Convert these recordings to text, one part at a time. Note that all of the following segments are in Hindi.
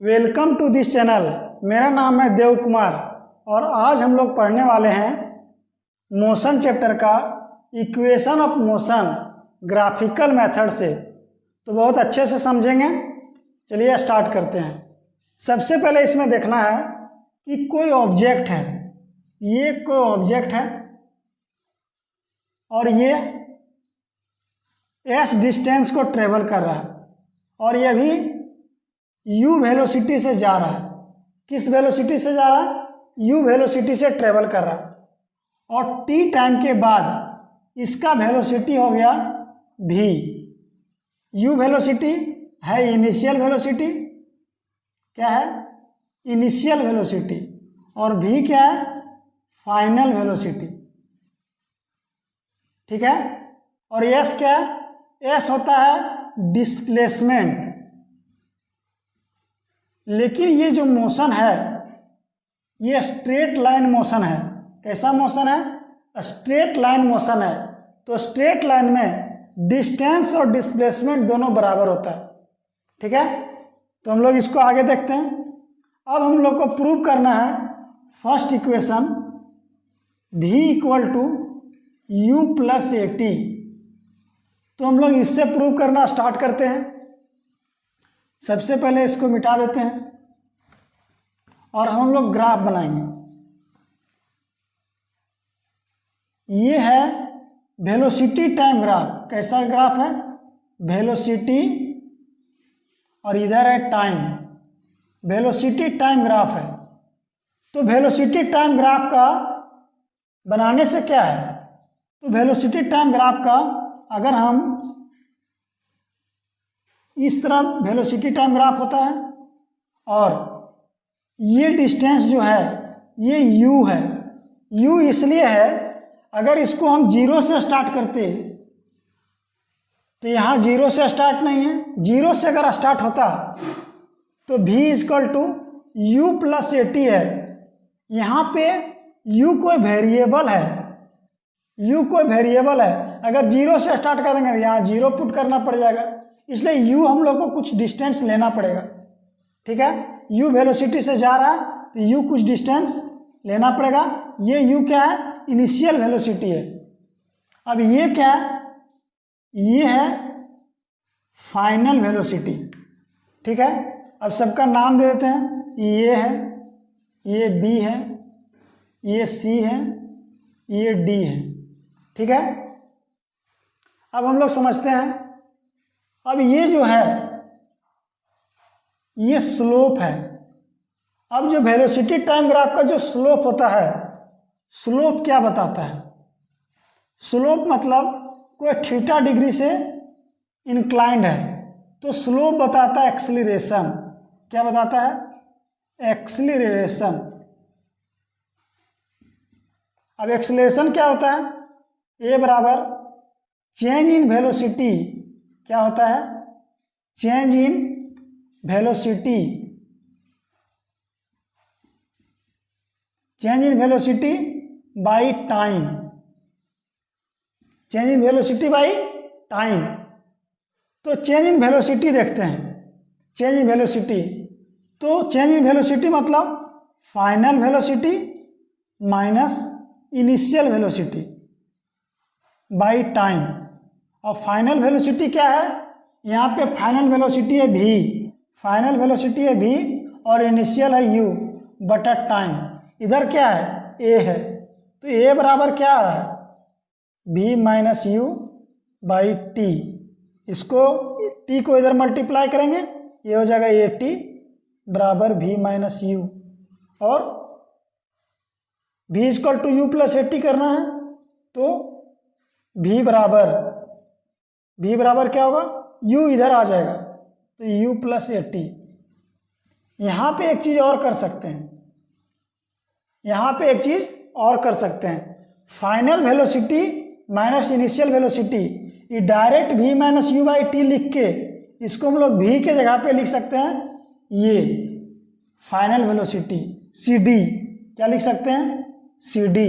Welcome to this channel. मेरा नाम है देव कुमार और आज हम लोग पढ़ने वाले हैं मोशन चैप्टर का equation of motion graphical method से। तो बहुत अच्छे से समझेंगे। चलिए स्टार्ट करते हैं। सबसे पहले इसमें देखना है कि कोई ऑब्जेक्ट है, ये कोई ऑब्जेक्ट है और ये एस डिस्टेंस को ट्रेवल कर रहा है और ये भी u वेलोसिटी से जा रहा है। किस वेलोसिटी से जा रहा है? u वेलोसिटी से ट्रेवल कर रहा है और t टाइम के बाद इसका वेलोसिटी हो गया v। u वेलोसिटी है इनिशियल वेलोसिटी, क्या है? Initial velocity. और v क्या है? Final velocity. ठीक है। और s क्या है? s होता है डिस्प्लेसमेंट। लेकिन ये जो मोशन है ये स्ट्रेट लाइन मोशन है। कैसा मोशन है? स्ट्रेट लाइन मोशन है। तो स्ट्रेट लाइन में डिस्टेंस और डिस्प्लेसमेंट दोनों बराबर होता है। ठीक है। तो हम लोग इसको आगे देखते हैं। अब हम लोग को प्रूव करना है first equation v equal to U plus A T. तो हम लोग इससे प्रूव करना स्टार्ट करते हैं। सबसे पहले इसको मिटा देते हैं और हम लोग ग्राफ बनाएंगे। ये है वेलोसिटी टाइम ग्राफ। कैसा ग्राफ है? वेलोसिटी और इधर है टाइम। वेलोसिटी टाइम ग्राफ है। तो वेलोसिटी टाइम ग्राफ का बनाने से क्या है? तो वेलोसिटी टाइम ग्राफ का अगर हम इस तरह वेलोसिटी टाइम ग्राफ होता है और ये डिस्टेंस जो है ये u है। u इसलिए है, अगर इसको हम जीरो से स्टार्ट करते तो यहाँ जीरो से स्टार्ट नहीं है। जीरो से अगर स्टार्ट होता तो v equal to U plus A T है। यहाँ पे u कोई वेरिएबल है, u कोई वेरिएबल है। अगर जीरो से स्टार्ट कर देंगे तो यहाँ जीरो पुट करना पड़ जाएगा, इसलिए u हम लोग को कुछ डिस्टेंस लेना पड़ेगा। ठीक है। u वेलोसिटी से जा रहा है तो u कुछ डिस्टेंस लेना पड़ेगा। ये u क्या है? इनिशियल वेलोसिटी है। अब ये क्या है? ये है फाइनल वेलोसिटी। ठीक है। अब सबका नाम दे देते हैं। ये है, ये b है, ये c है, ये d है। ठीक है। अब हम लोग समझते हैं। अब ये जो है ये स्लोप है। अब जो वेलोसिटी टाइम ग्राफ का जो स्लोप होता है, स्लोप क्या बताता है? स्लोप मतलब कोई थीटा डिग्री से इंक्लाइंड है तो स्लोप बताता है एक्सीलरेशन। क्या बताता है? एक्सीलरेशन। अब एक्सीलरेशन क्या होता है? a बराबर चेंज इन वेलोसिटी। क्या होता है? Change in velocity. Change in velocity by time. Change in velocity by time. तो चेंज इन वेलोसिटी देखते हैं। चेंज इन वेलोसिटी, तो चेंज इन वेलोसिटी मतलब final velocity minus initial velocity by time. और फाइनल वेलोसिटी क्या है? यहाँ पे फाइनल वेलोसिटी है v, फाइनल वेलोसिटी है v और इनिशियल है u बटा टाइम। इधर क्या है? a है। तो a बराबर क्या आ रहा है? v minus you by T. इसको t को इधर मल्टीप्लाई करेंगे, ये हो जाएगा ए टी बराबर v माइनस यू। और v equal to U plus A T करना है तो v बराबर क्या होगा? u इधर आ जाएगा तो u प्लस ए टी। यहाँ पे एक चीज़ और कर सकते हैं। यहाँ पे एक चीज़ और कर सकते हैं। Final velocity minus initial velocity, ये direct v minus you by t लिख के इसको हम लोग v के जगह पे लिख सकते हैं ये फाइनल वेलोसिटी सी डी। क्या लिख सकते हैं? C D.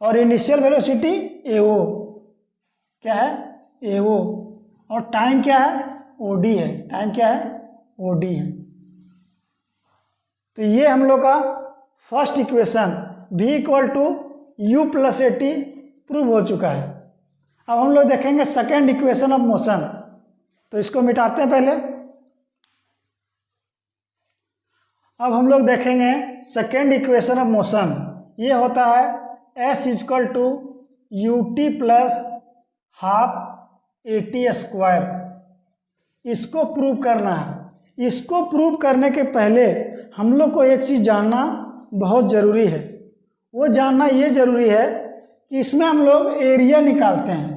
और इनिशियल वेलोसिटी ए ओ। क्या है? ए ओ। और टाइम क्या है? ओ डी है। टाइम क्या है? ओ डी है। तो ये हम लोग का first equation v equal to U plus A T prove हो चुका है। अब हम लोग देखेंगे सेकेंड इक्वेशन ऑफ मोशन, तो इसको मिटाते हैं पहले। अब हम लोग देखेंगे सेकेंड इक्वेशन ऑफ मोशन, ये होता है s equal to U T plus half A T square. इसको प्रूव करना है। इसको प्रूव करने के पहले हम लोग को एक चीज़ जानना बहुत ज़रूरी है। वो जानना ये ज़रूरी है कि इसमें हम लोग एरिया निकालते हैं।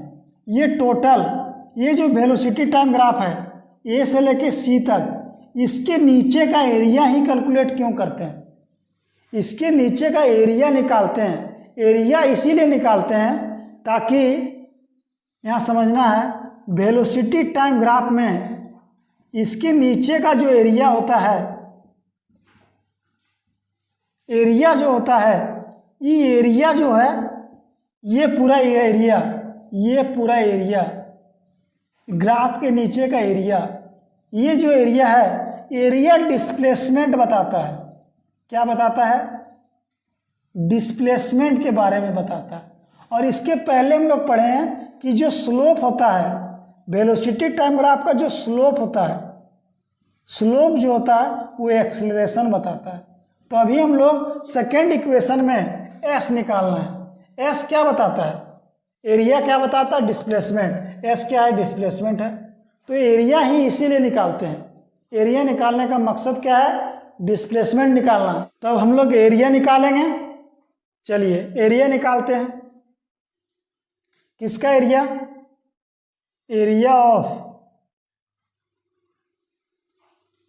ये टोटल, ये जो वेलोसिटी टाइम ग्राफ है ए से लेके सी तक, इसके नीचे का एरिया ही कैलकुलेट क्यों करते हैं? इसके नीचे का एरिया निकालते हैं। एरिया इसीलिए निकालते हैं ताकि यहाँ समझना है, वेलोसिटी टाइम ग्राफ में इसके नीचे का जो एरिया होता है, एरिया जो होता है, ये एरिया जो है, ये पूरा एरिया, ये पूरा एरिया, ग्राफ के नीचे का एरिया, ये जो एरिया है, एरिया डिस्प्लेसमेंट बताता है। क्या बताता है? डिस्प्लेसमेंट के बारे में बताता है। और इसके पहले हम लोग पढ़े हैं कि जो स्लोप होता है, वेलोसिटी टाइम ग्राफ का जो स्लोप होता है, स्लोप जो होता है वो एक्सेलरेशन बताता है। तो अभी हम लोग सेकेंड इक्वेशन में एस निकालना है। एस क्या बताता है? एरिया क्या बताता है? डिस्प्लेसमेंट। एस क्या है? डिस्प्लेसमेंट है। तो एरिया ही इसीलिए निकालते हैं। एरिया निकालने का मकसद क्या है? डिस्प्लेसमेंट निकालना। तो अब हम लोग एरिया निकालेंगे। चलिए एरिया निकालते हैं। किसका area? Area of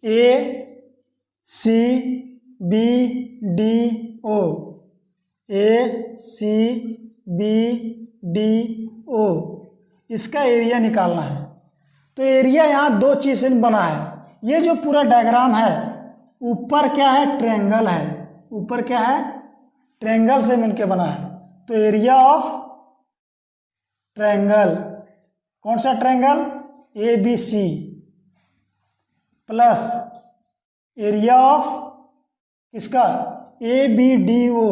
A C B D O, A C B D O, इसका एरिया निकालना है। तो एरिया यहाँ दो चीज़ से बना है। ये जो पूरा डायग्राम है, ऊपर क्या है? ट्रायंगल है। ऊपर क्या है? ट्रायंगल से मिलके बना है। तो एरिया ऑफ ट्रायंगल, कौन सा triangle? A B C, plus area of किसका? A B D O,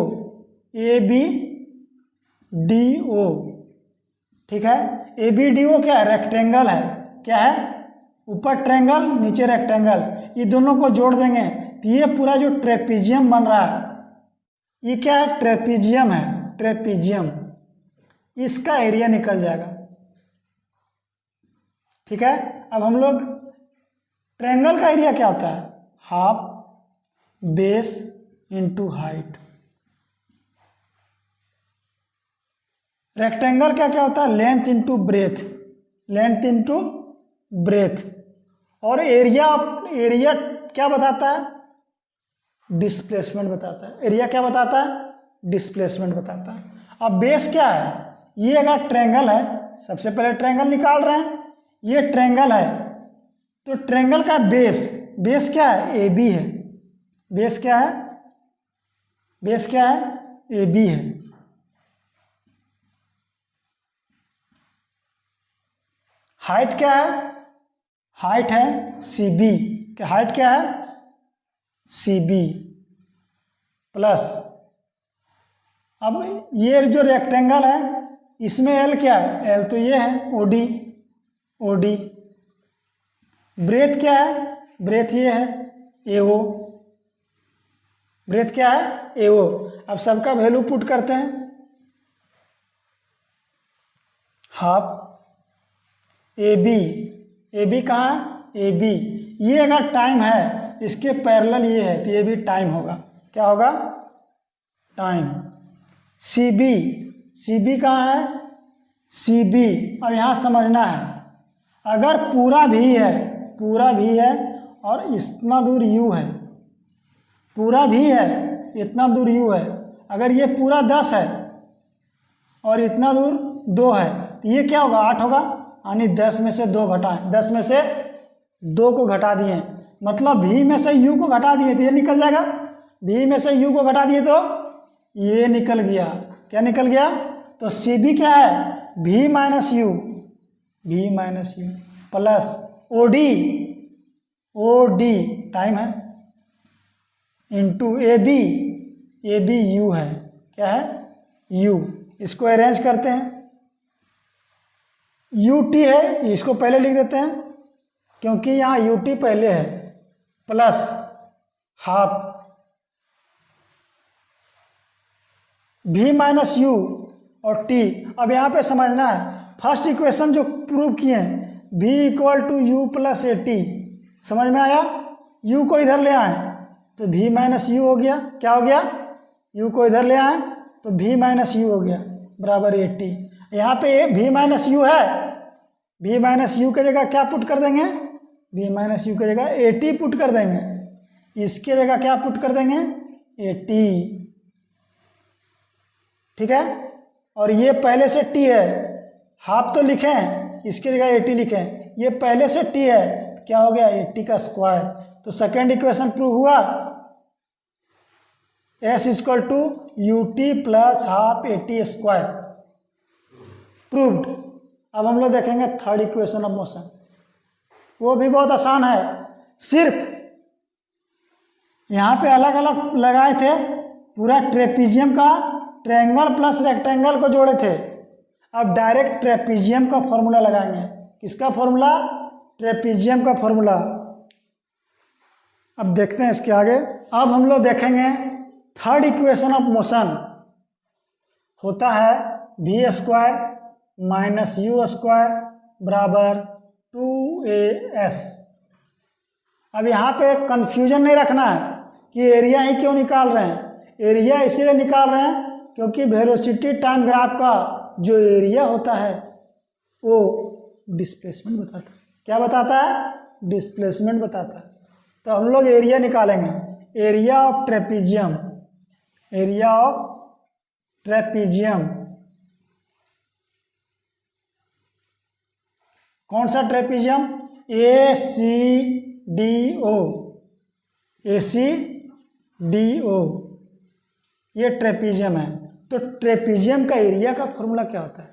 A B D O. ठीक है, ए बी डी ओ क्या है? रेक्टेंगल है। क्या है? ऊपर ट्रायंगल, नीचे रेक्टेंगल, ये दोनों को जोड़ देंगे तो ये पूरा जो ट्रेपीजियम बन रहा है, ये क्या है? ट्रेपीजियम है। ट्रेपीजियम, इसका एरिया निकल जाएगा। ठीक है, अब हम लोग ट्रायंगल का एरिया क्या होता है? Half base into height. Rectangle क्या क्या होता है? Length into breadth, length into breadth. और एरिया, एरिया क्या बताता है? डिस्प्लेसमेंट बताता है। एरिया क्या बताता है? डिस्प्लेसमेंट बताता है। अब बेस क्या है? ये अगर ट्रायंगल है, सबसे पहले ट्रायंगल निकाल रहे हैं। ये ट्रायंगल है तो ट्रायंगल का बेस, बेस क्या है? ए बी है। बेस क्या है? बेस क्या है? ए बी है। हाइट क्या है? हाइट है सी बी। क्या हाइट क्या है? सी बी प्लस, अब ये जो रेक्टेंगल है इसमें एल क्या है? एल तो ये है O D, O D. Breadth क्या है? ब्रेथ ये है ए ओ। ब्रेथ क्या है? ए ओ। अब सबका वैल्यू पुट करते हैं। Half A B, A B कहाँ है? A B. ये अगर टाइम है, इसके पैरेलल ये है तो ये भी टाइम होगा। क्या होगा? Time. C B, C B कहाँ है? C B. अब यहाँ समझना है, अगर पूरा भी है, पूरा भी है और इतना दूर यू है, पूरा भी है, इतना दूर यू है, अगर ये पूरा 10 है और इतना दूर 2 है तो ये क्या होगा? 8 होगा। यानी 10 में से 2 घटाएं, 10 में से 2 को घटा दिए, मतलब भी में से यू को घटा दिए तो ये निकल जाएगा। भी में से यू को घटा दिए तो ये निकल गया। क्या निकल गया? तो सी बी क्या है? V minus U, V minus U plus O D, O D time है। इंटू ए बी यू है, क्या है यू। इसको अरेंज करते हैं, यू टी है, इसको पहले लिख देते हैं क्योंकि यहाँ यू टी पहले है, plus half v minus U और t। अब यहाँ पे समझना है, फर्स्ट इक्वेशन जो प्रूव किए हैं v equal to U plus A T, समझ में आया। u को इधर ले आए तो v माइनस यू हो गया, क्या हो गया, u को इधर ले आए तो v माइनस यू हो गया बराबर ए टी। यहाँ पे v माइनस यू है, v माइनस यू की जगह क्या पुट कर देंगे, v माइनस यू की जगह ए टी पुट कर देंगे, इसके जगह क्या पुट कर देंगे ए टी, ठीक है। और ये पहले से t है, हाफ तो लिखे हैं, इसकी जगह 80 लिखें, ये पहले से t है, क्या हो गया 80 का स्क्वायर। तो सेकेंड इक्वेशन प्रूव हुआ, s equal to U T plus half 80 square, proved. अब हम लोग देखेंगे थर्ड इक्वेशन ऑफ मोशन, वो भी बहुत आसान है, सिर्फ यहाँ पे अलग अलग लगाए थे, पूरा ट्रेपीजियम का ट्रायंगल प्लस रेक्टेंगल को जोड़े थे। अब डायरेक्ट ट्रेपीजियम का फॉर्मूला लगाएंगे, किसका फॉर्मूला, ट्रेपीजियम का फॉर्मूला। अब देखते हैं इसके आगे। अब हम लोग देखेंगे थर्ड इक्वेशन ऑफ मोशन होता है v square minus you square बराबर 2as। अब यहाँ पे कंफ्यूजन नहीं रखना है कि एरिया ही क्यों निकाल रहे हैं, एरिया इसीलिए निकाल रहे हैं क्योंकि वेलोसिटी टाइम ग्राफ का जो एरिया होता है वो डिस्प्लेसमेंट बताता है, क्या बताता है, डिस्प्लेसमेंट बताता है। तो हम लोग एरिया निकालेंगे, area of trapezium, area of trapezium, कौन सा trapezium, A C D O, A C D O, ये ट्रेपीजियम है। तो ट्रेपीजियम का एरिया का फॉर्मूला क्या होता है,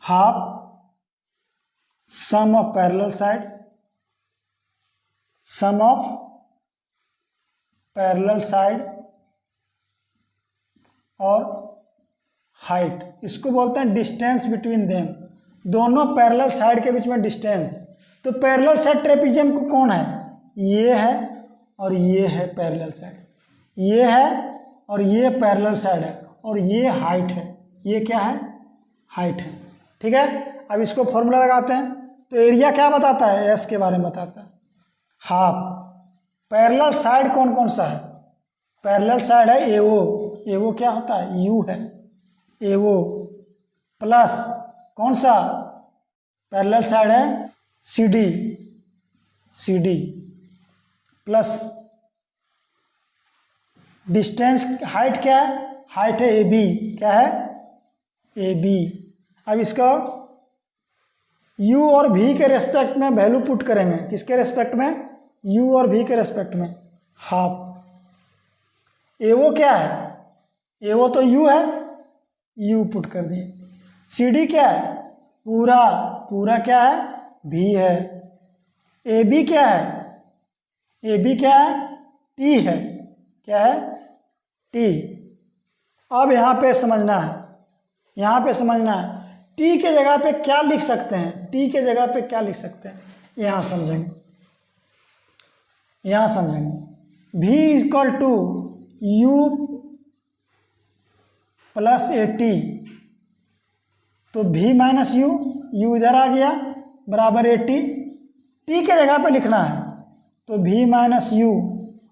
half sum of parallel side, sum of parallel side और हाइट, इसको बोलते हैं डिस्टेंस बिटवीन देम, दोनों पैरेलल साइड के बीच में डिस्टेंस। तो पैरेलल साइड ट्रेपीजियम को कौन है, ये है और ये है पैरेलल साइड, ये है और ये पैरेलल साइड है और ये हाइट है, ये क्या है हाइट है, ठीक है। अब इसको फॉर्मूला लगाते हैं, तो एरिया क्या बताता है, एस के बारे में बताता है, हाफ पैरेलल साइड कौन कौन सा है, पैरेलल साइड है एओ, एओ क्या होता है यू है, एओ प्लस कौन सा पैरेलल साइड है C D, C D plus distance, height क्या है, हाइट है ए बी, क्या है ए बी। अब इसका u और v के रेस्पेक्ट में वैल्यू पुट करेंगे, किसके रेस्पेक्ट में, u और v के रेस्पेक्ट में, हाफ एओ क्या है, एओ तो u है, u पुट कर दिए, सी डी क्या है पूरा, पूरा क्या है v है, ए बी क्या है, ए बी क्या है t है, क्या है t। अब यहाँ पे समझना है, यहाँ पे समझना है t के जगह पे क्या लिख सकते हैं, t के जगह पे क्या लिख सकते हैं, यहाँ समझेंगे, यहाँ समझेंगे। v equal to U plus A T, तो v माइनस यू, यू इधर आ गया बराबर ए टी, टी के जगह पे लिखना है तो v माइनस यू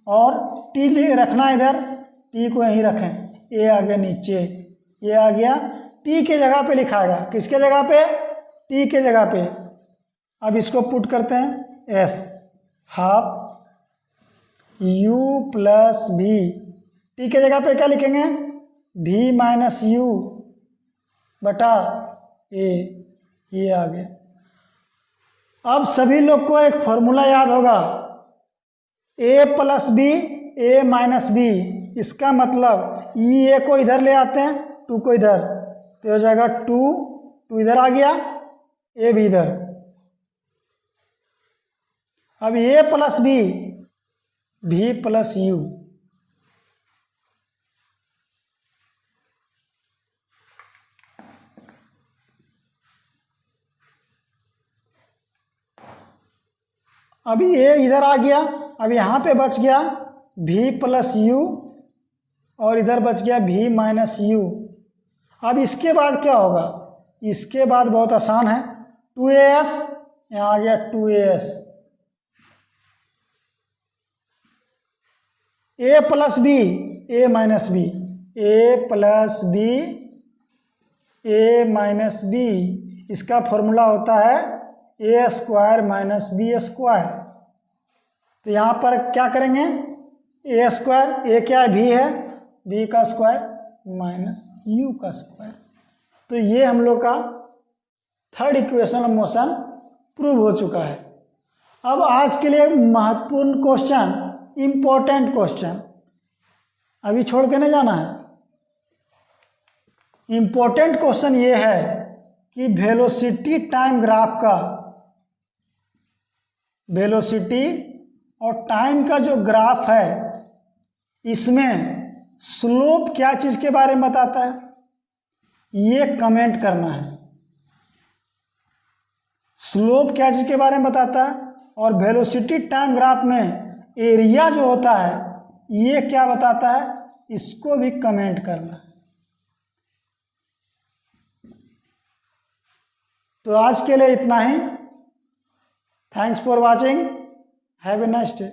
और टी रखना इधर, टी को यहीं रखें, ए आ गया नीचे, ये आ गया, टी के जगह पे लिखाएगा, किसके जगह पे, टी के जगह पे। अब इसको पुट करते हैं एस, हाफ यू प्लस भी, टी के जगह पे क्या लिखेंगे भी माइनस यू बटा ए, ये आ गया। अब सभी लोग को एक फॉर्मूला याद होगा, ए प्लस बी ए माइनस बी, इसका मतलब ए को इधर ले आते हैं, टू को इधर, तो हो जाएगा टू, टू इधर आ गया, ए भी इधर। अब A plus B, v plus u. अभी ये इधर आ गया, अब यहाँ पे बच गया v प्लस यू और इधर बच गया v माइनस यू। अब इसके बाद क्या होगा, इसके बाद बहुत आसान है, 2as, यहाँ आ गया 2as, a plus B, a minus B, a plus B, a minus B, इसका फॉर्मूला होता है A square minus B square. तो यहाँ पर क्या करेंगे, ए स्क्वायर, ए क्या है, भी है, बी का स्क्वायर माइनस यू का स्क्वायर। तो ये हम लोग का third equation of motion prove हो चुका है। अब आज के लिए महत्वपूर्ण क्वेश्चन, इंपॉर्टेंट क्वेश्चन, अभी छोड़ के नहीं जाना है। इंपॉर्टेंट क्वेश्चन ये है कि वेलोसिटी टाइम ग्राफ का, वेलोसिटी और टाइम का जो ग्राफ है, इसमें स्लोप क्या चीज़ के बारे में बताता है, ये कमेंट करना है। स्लोप क्या चीज़ के बारे में बताता है और वेलोसिटी टाइम ग्राफ में एरिया जो होता है ये क्या बताता है, इसको भी कमेंट करना है। तो आज के लिए इतना ही। Thanks for watching, have a nice day.